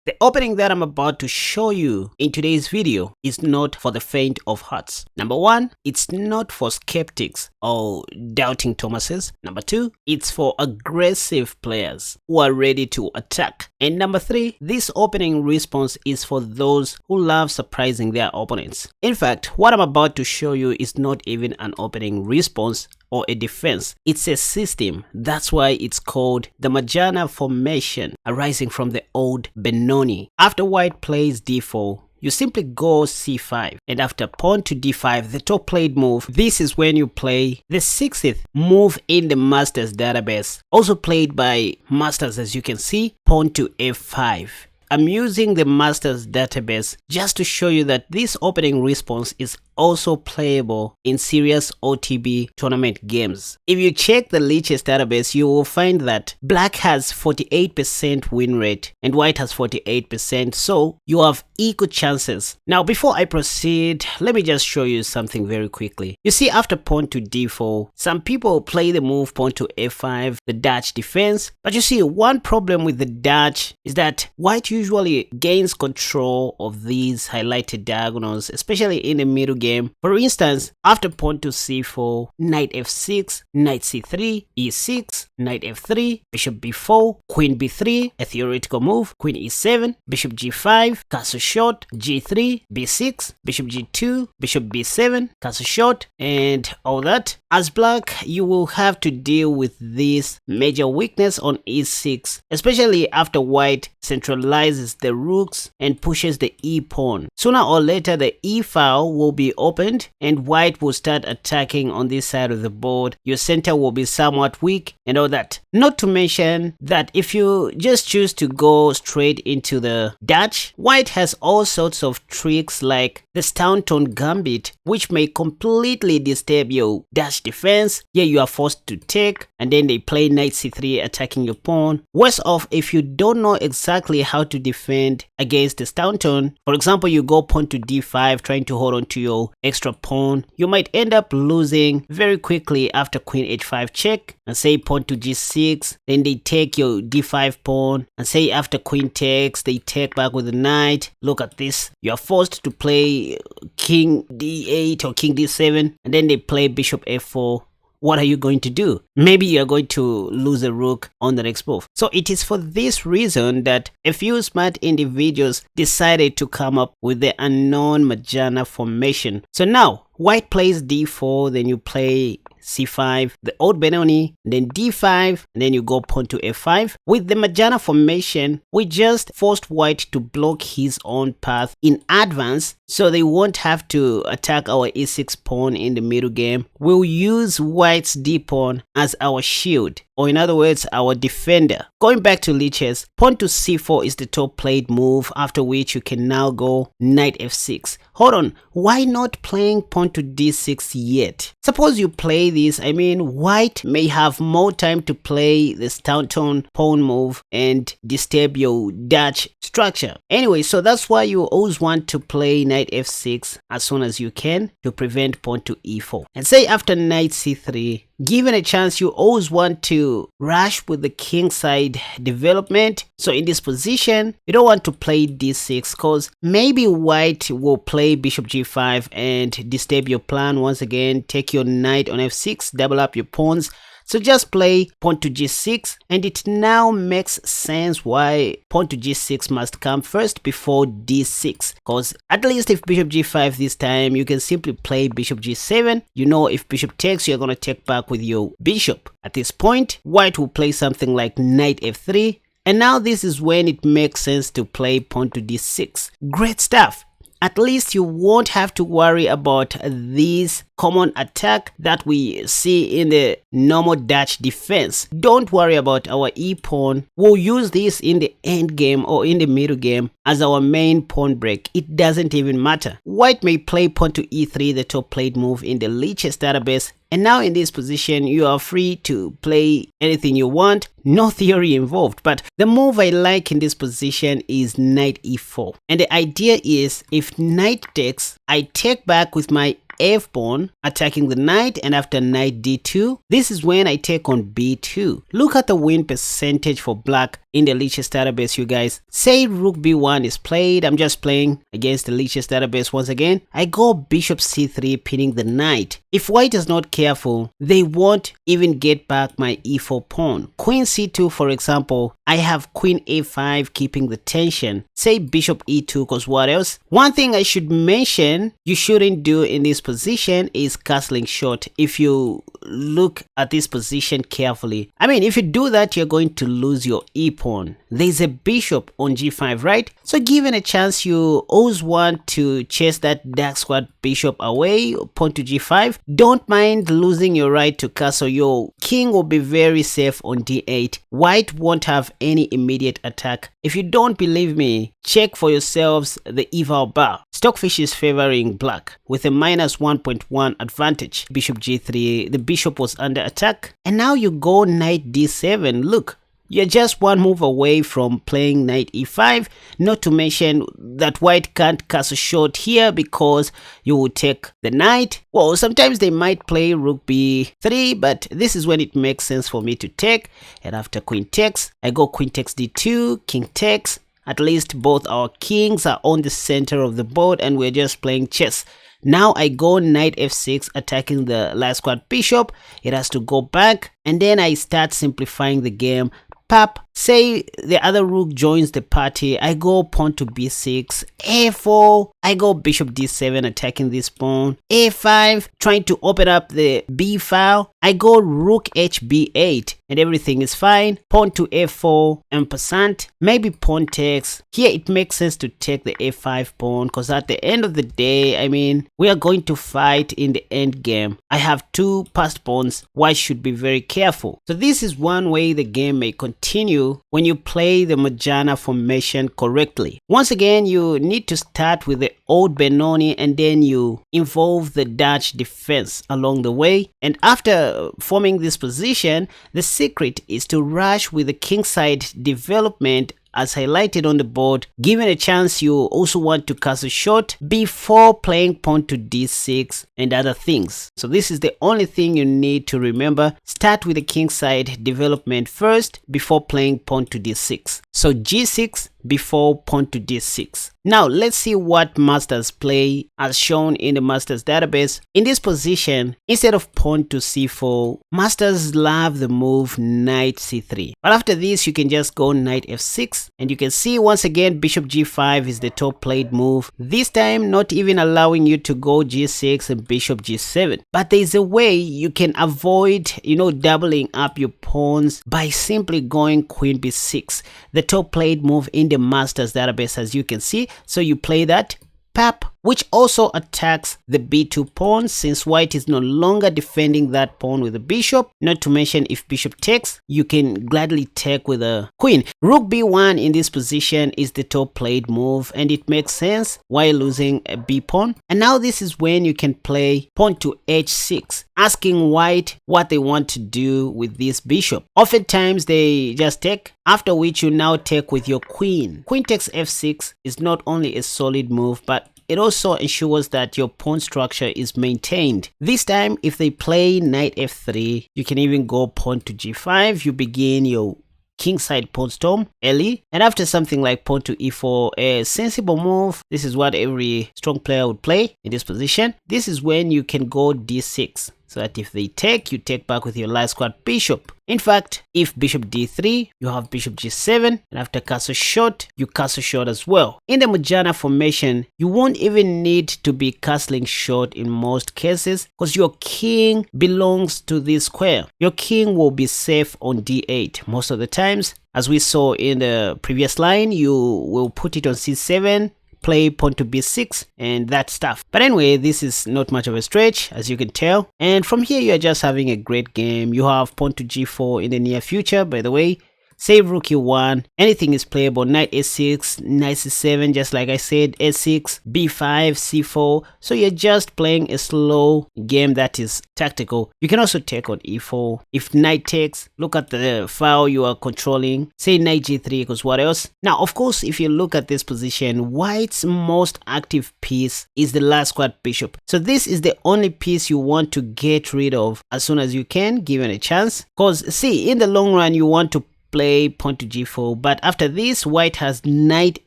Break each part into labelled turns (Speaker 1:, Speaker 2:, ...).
Speaker 1: The opening that I'm about to show you in today's video is not for the faint of hearts. Number one, it's not for skeptics or doubting Thomases. Number two, it's for aggressive players who are ready to attack. And number three, this opening response is for those who love surprising their opponents. In fact, what I'm about to show you is not even an opening response or a defense. It's a system. That's why it's called the Majunnah formation, arising from the old Benoni. After white plays d4, you simply go c5, and after pawn to d5, the top played move, this is when you play the 60th move in the Masters database, also played by Masters, as you can see, pawn to f5. I'm using the Masters database just to show you that this opening response is also playable in serious OTB tournament games. If you check the Lichess database, you will find that black has 48% win rate and white has 48%, so you have equal chances. Now, before I proceed, let me just show you something very quickly. You see, after pawn to d4, some people play the move pawn to f5, the Dutch defense, but you see, one problem with the Dutch is that white usually gains control of these highlighted diagonals, especially in the middle game. For instance, after pawn to c4, knight f6, knight c3, e6, knight f3, bishop b4, queen b3, a theoretical move, queen e7, bishop g5, castle shot, g3, b6, bishop g2, bishop b7, castle shot, and all that. As black, you will have to deal with this major weakness on e6, especially after white centralizes the rooks and pushes the e pawn. Sooner or later, the e file will be opened and white will start attacking on this side of the board. Your center will be somewhat weak and all that. Not to mention that if you just choose to go straight into the Dutch, white has all sorts of tricks like the Staunton Gambit, which may completely disturb your Dutch defense. Here you are forced to take, and then they play knight c3 attacking your pawn. Worse off, if you don't know exactly how to defend against the Staunton, for example, you go pawn to d5 trying to hold on to your extra pawn, you might end up losing very quickly after queen h5 check, and say pawn to g6, then they take your d5 pawn, and say after queen takes, they take back with the knight. Look at this, you are forced to play king d8 or king d7, and then they play bishop f4. What are you going to do? Maybe you're going to lose a rook on the next move. So it is for this reason that a few smart individuals decided to come up with the unknown Majunnah formation. So now, white plays d4, then you play c5, the old Benoni, then d5, and then you go pawn to f5. With the Majunnah formation, we just forced white to block his own path in advance, so they won't have to attack our e6 pawn in the middle game. We'll use white's d pawn as our shield, or in other words, our defender. Going back to Lichess, pawn to c4 is the top played move, after which you can now go knight f6. Hold on, why not playing pawn to d6 yet? Suppose you play this, white may have more time to play the Staunton pawn move and disturb your Dutch structure. Anyway, so that's why you always want to play knight f6 as soon as you can to prevent pawn to e4. And say after knight c3, given a chance, you always want to rush with the king side development. So in this position, you don't want to play d6 because maybe white will play bishop g5 and disturb your plan once again, take your knight on f6, double up your pawns. So just play pawn to g6, and it now makes sense why pawn to g6 must come first before d6, because at least if bishop g5 this time, you can simply play bishop g7. You know, if bishop takes, you're going to take back with your bishop. At this point, white will play something like knight f3, and now this is when it makes sense to play pawn to d6. Great stuff. At least you won't have to worry about this common attack that we see in the normal Dutch defense. Don't worry about our e-pawn. We'll use this in the end game or in the middle game as our main pawn break. It doesn't even matter. White may play pawn to e3, the top played move in the Lichess database. And now in this position, you are free to play anything you want. No theory involved. But the move I like in this position is knight e4. And the idea is if knight takes, I take back with my f pawn attacking the knight, and after knight d2, this is when I take on b2. Look at the win percentage for black in the Lichess database, you guys. Say rook b1 is played. I'm just playing against the Lichess database once again. I go bishop c3, pinning the knight. If white is not careful, they won't even get back my e4 pawn. Queen c2, for example, I have queen a5 keeping the tension. Say bishop e2, because what else? One thing I should mention you shouldn't do in this position is castling short. If you look at this position carefully, I mean, if you do that, you're going to lose your e-pawn. There's a bishop on g5, right? So given a chance, you always want to chase that dark square bishop away, pawn to g5. Don't mind losing your right to castle. Your king will be very safe on d8. White won't have any immediate attack. If you don't believe me, check for yourselves the eval bar. Stockfish is favoring black with a minus 1.1 advantage. Bishop g3, the bishop was under attack. And now you go knight d7. Look, you're just one move away from playing knight e5, not to mention that white can't castle short here because you will take the knight. Well, sometimes they might play rook b3, but this is when it makes sense for me to take. And after queen takes, I go queen takes d2, king takes. At least both our kings are on the center of the board and we're just playing chess. Now I go knight f6, attacking the last squad bishop. It has to go back, and then I start simplifying the game. Pap, say the other rook joins the party. I go pawn to b6, a4, I go bishop d7, attacking this pawn, a5, trying to open up the b file. I go rook hb8, and everything is fine. Pawn to f4, en passant, maybe pawn takes. Here it makes sense to take the a5 pawn, because at the end of the day, I mean, we are going to fight in the end game. I have two passed pawns. White should be very careful. So this is one way the game may continue when you play the Mujannah formation correctly. Once again, you need to start with the old Benoni, and then you involve the Dutch defense along the way. And after forming this position, the secret is to rush with the kingside development as highlighted on the board. Given a chance, you also want to castle short before playing pawn to d6 and other things. So this is the only thing you need to remember. Start with the kingside development first before playing pawn to d6. So g6 before pawn to d6. Now let's see what masters play as shown in the masters database. In this position, instead of pawn to c4, masters love the move knight c3. But after this, you can just go knight f6, and you can see once again bishop g5 is the top played move. This time not even allowing you to go g6 and bishop g7. But there is a way you can avoid, doubling up your pawns by simply going queen b6, the top played move in the masters database, as you can see. So you play that, pap, which also attacks the b2 pawn, since white is no longer defending that pawn with the bishop. Not to mention, if bishop takes, you can gladly take with a queen. Rook b1 in this position is the top played move, and it makes sense while losing a b pawn. And now this is when you can play pawn to h6, asking white what they want to do with this bishop. Oftentimes they just take, after which you now take with your queen. Queen takes f6 is not only a solid move, but it also ensures that your pawn structure is maintained. This time, if they play knight f3, you can even go pawn to g5. You begin your kingside pawn storm early, and after something like pawn to e4, a sensible move. This is what every strong player would play in this position. This is when you can go d6, so that if they take, you take back with your last squad bishop. In fact, if bishop d3, you have bishop g7, and after castle short, you castle short as well. In the Mujannah formation, you won't even need to be castling short in most cases, because your king belongs to this square. Your king will be safe on d8 most of the times. As we saw in the previous line, you will put it on c7, play pawn to b6 and that stuff. But anyway, this is not much of a stretch, as you can tell, and from here you are just having a great game. You have pawn to g4 in the near future, by the way. Save rook e1, anything is playable. Knight a6, knight c7, just like I said, a6, b5, c4. So you're just playing a slow game that is tactical. You can also take on e4. If knight takes, look at the file you are controlling. Say knight g3, because what else? Now, of course, if you look at this position, white's most active piece is the last squad bishop. So this is the only piece you want to get rid of as soon as you can, given a chance. Because see, in the long run, you want to play pawn to g4, but after this white has knight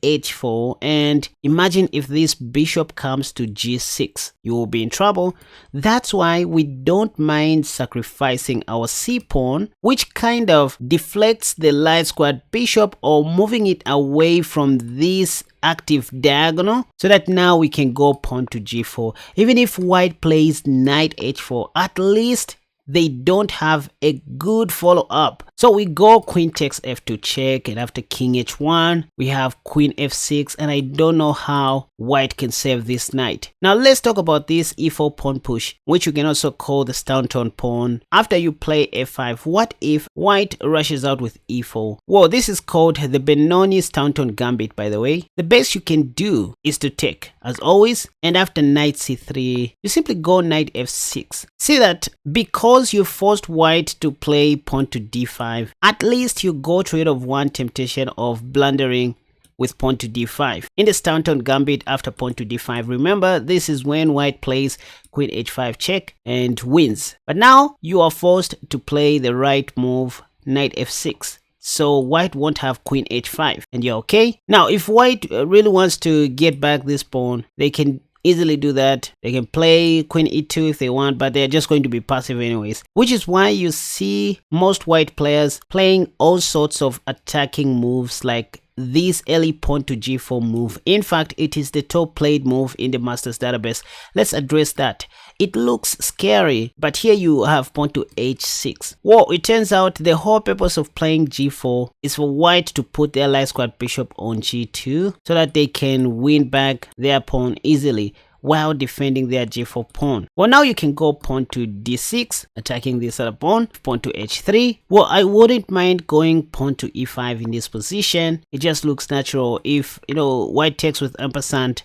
Speaker 1: h4, and imagine if this bishop comes to g6, you will be in trouble. That's why we don't mind sacrificing our c pawn, which kind of deflects the light squared bishop or moving it away from this active diagonal, so that now we can go pawn to g4. Even if white plays knight h4, at least they don't have a good follow-up. So we go queen takes f2 check, and after king h1 we have queen f6, and I don't know how white can save this knight. Now let's talk about this e4 pawn push, which you can also call the Staunton pawn. After you play f5, what if white rushes out with e4? Well, this is called the Benoni Staunton Gambit, by the way. The best you can do is to take, as always, and after knight c3, you simply go knight f6. See that because you forced white to play pawn to d5, at least you got rid of one temptation of blundering with pawn to d5. In the Staunton Gambit, after pawn to d5, remember this is when white plays queen h5 check and wins. But now you are forced to play the right move, knight f6. So white won't have queen h5 and you're okay. Now if white really wants to get back this pawn, they can easily do that. They can play queen e2 if they want, but they're just going to be passive anyways, which is why you see most white players playing all sorts of attacking moves like this early pawn to g4 move. In fact, it is the top played move in the Masters database. Let's address that. It looks scary, but here you have pawn to h6. Well, it turns out the whole purpose of playing g4 is for white to put their light squared bishop on g2 so that they can win back their pawn easily while defending their g4 pawn. Well, now you can go pawn to d6, attacking this other pawn to h3. Well, I wouldn't mind going pawn to e5 in this position. It just looks natural. If, white takes with ampersand,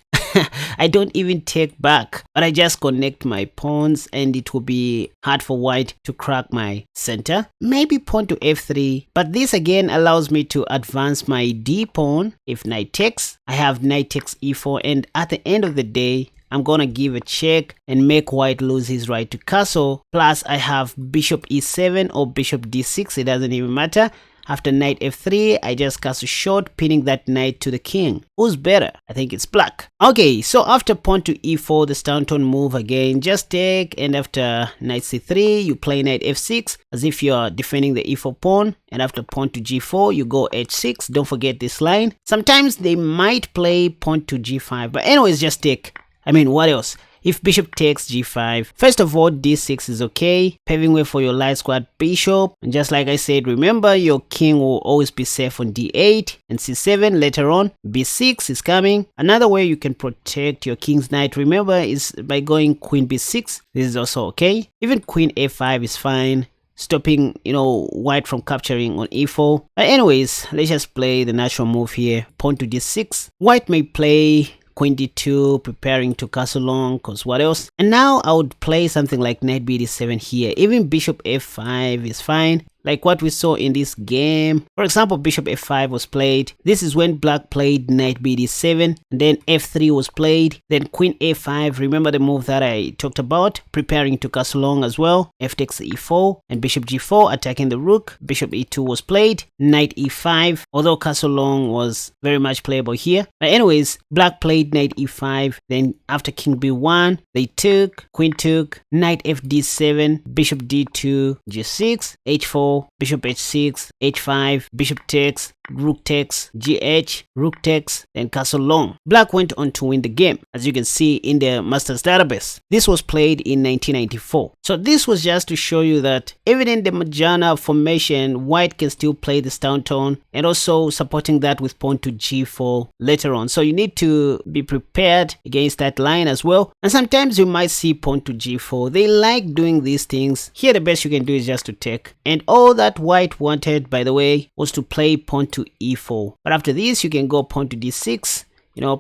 Speaker 1: I don't even take back, but I just connect my pawns and it will be hard for white to crack my center. Maybe pawn to f3, but this again allows me to advance my d pawn. If knight takes, I have knight takes e4, and at the end of the day, I'm gonna give a check and make white lose his right to castle. Plus I have bishop e7 or bishop d6, it doesn't even matter. After knight f3, I just castle short, pinning that knight to the king. Who's better? I think it's black. Okay, so after pawn to e4, the Staunton move again, just take, and after knight c3, you play knight f6 as if you're defending the e4 pawn, and after pawn to g4, you go h6. Don't forget this line. Sometimes they might play pawn to g5, but anyways, just take. I mean, what else? If bishop takes g5, first of all, d6 is okay, paving way for your light squared bishop. And just like I said, remember your king will always be safe on d8 and c7 later on. b6 is coming. Another way you can protect your king's knight, remember, is by going queen b6. This is also okay. Even queen a5 is fine, stopping white from capturing on e4. But anyways, let's just play the natural move here, pawn to d6. White may play queen d2, preparing to castle long, cause what else? And now I would play something like knight b d7 here. Even bishop f5 is fine, like what we saw in this game. For example, bishop f5 was played. This is when black played knight b d7, and then f3 was played. Then queen a5, remember the move that I talked about, preparing to castle long as well. F takes e4, and bishop g4, attacking the rook. Bishop e2 was played. Knight e5, although castle long was very much playable here. But anyways, black played knight e5. Then after king b1, they took, queen took, knight f d7, bishop d2, g6, h4, bishop h6, h5, bishop takes, rook takes, gh, rook takes, then castle long. Black went on to win the game, as you can see in the Masters database. This was played in 1994. So this was just to show you that even in the Majunnah formation, white can still play the Staunton, and also supporting that with pawn to g4 later on. So you need to be prepared against that line as well. And sometimes you might see pawn to g4. They like doing these things. Here the best you can do is just to take. And all that white wanted, by the way, was to play pawn to e4. But after this, you can go pawn to d6,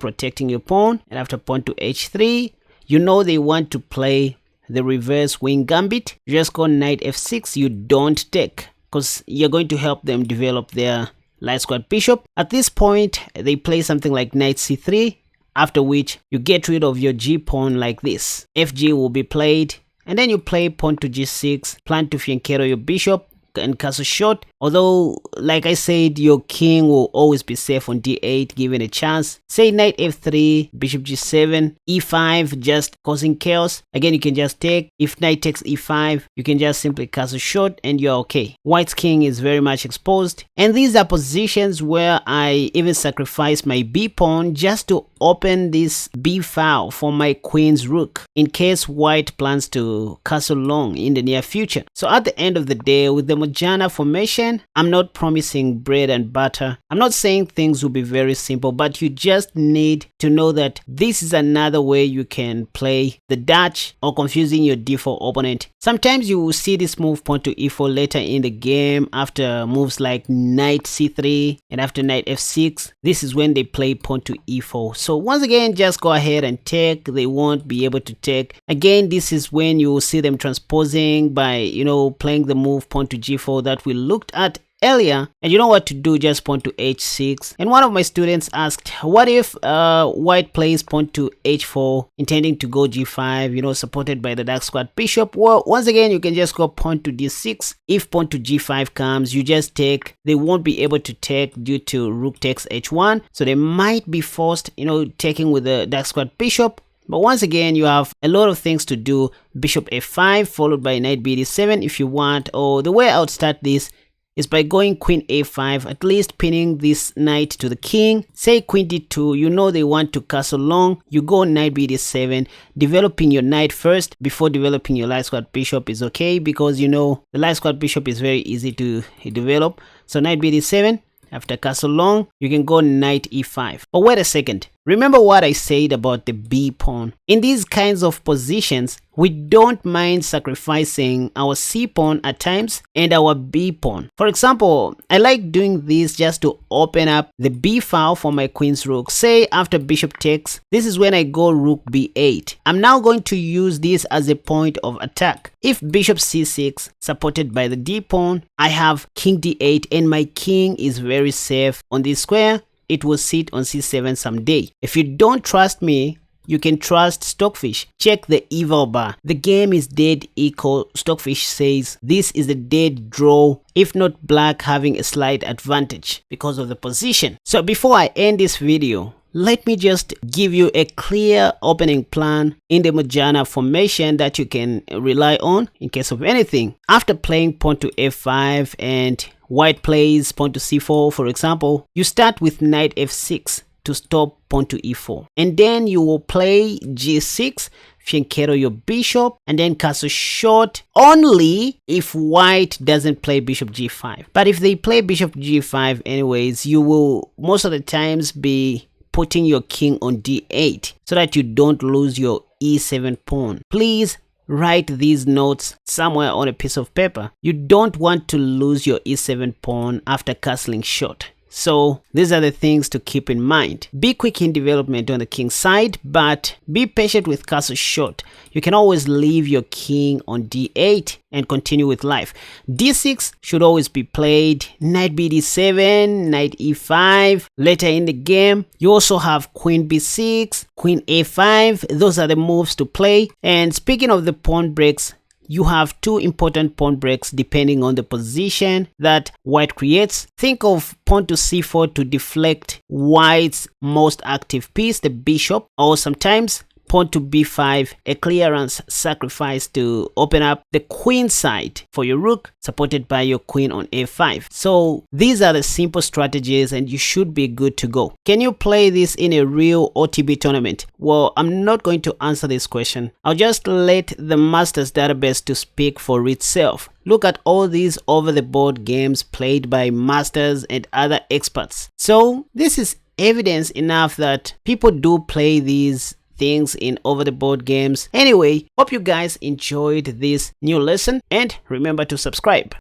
Speaker 1: protecting your pawn. And after pawn to h3, they want to play the reverse wing gambit. You just go knight f6, you don't take, because you're going to help them develop their light squared bishop. At this point, they play something like knight c3, after which you get rid of your g pawn like this. fg will be played, and then you play pawn to g6, plan to fianchetto your bishop, and castle short. Although, like I said, your king will always be safe on d8 given a chance. Say knight f3, bishop g7, e5, just causing chaos. Again, you can just take. If knight takes e5, you can just simply castle short and you're okay. White's king is very much exposed. And these are positions where I even sacrifice my b pawn just to open this b file for my queen's rook in case white plans to castle long in the near future. So at the end of the day, with the Mujannah formation, I'm not promising bread and butter. I'm not saying things will be very simple, but you just need to know that this is another way you can play the Dutch or confusing your d4 opponent. Sometimes you will see this move pawn to e4 later in the game after moves like knight c3 and after knight f6. This is when they play pawn to e4. So once again, just go ahead and take. They won't be able to take. Again, this is when you will see them transposing by, playing the move pawn to g4 that we looked at earlier. And you know what to do, just pawn to h6. And one of my students asked, what if white plays pawn to h4 intending to go g5, supported by the dark squad bishop? Well, once again, you can just go pawn to d6. If pawn to g5 comes, you just take. They won't be able to take due to rook takes h1, so they might be forced, taking with the dark squad bishop. But once again, you have a lot of things to do. Bishop f5 followed by knight bd7 if you want. Or the way I would start this is by going queen a5, at least pinning this knight to the king. Say queen d2, they want to castle long. You go knight bd7, developing your knight first before developing your light squad bishop is okay, because the light squad bishop is very easy to develop. So knight bd7. After castle long, you can go knight e5. But wait a second. Remember what I said about the b pawn. In these kinds of positions, we don't mind sacrificing our c pawn at times and our b pawn. For example, I like doing this just to open up the b file for my queen's rook. Say after bishop takes, this is when I go rook b8. I'm now going to use this as a point of attack. If bishop c6 supported by the d pawn, I have king d8 and my king is very safe on this square. It will sit on c7 someday. If you don't trust me, you can trust Stockfish. Check the eval bar. The game is dead equal. Stockfish says this is a dead draw, if not black having a slight advantage because of the position. So before I end this video, let me just give you a clear opening plan in the Mujannah formation that you can rely on in case of anything. After playing pawn to f5 and white plays pawn to c4, for example, you start with knight f6 to stop pawn to e4. And then you will play g6, fianchetto your bishop, and then castle short only if white doesn't play bishop g5. But if they play bishop g5 anyways, you will most of the times be putting your king on d8 so that you don't lose your e7 pawn. Please write these notes somewhere on a piece of paper. You don't want to lose your e7 pawn after castling short. So these are the things to keep in mind. Be quick in development on the king side, but be patient with castle short. You can always leave your king on d8 and continue with life. d6 should always be played. Knight bd7, knight e5. Later in the game, you also have queen b6, queen a5. Those are the moves to play. And speaking of the pawn breaks, you have two important pawn breaks depending on the position that white creates. Think of pawn to c4 to deflect white's most active piece, the bishop, or sometimes pawn to b5, a clearance sacrifice to open up the queen side for your rook, supported by your queen on a5. So these are the simple strategies and you should be good to go. Can you play this in a real OTB tournament? Well, I'm not going to answer this question. I'll just let the Masters database to speak for itself. Look at all these over-the-board games played by masters and other experts. So this is evidence enough that people do play these things in over-the-board games. Anyway, hope you guys enjoyed this new lesson and remember to subscribe.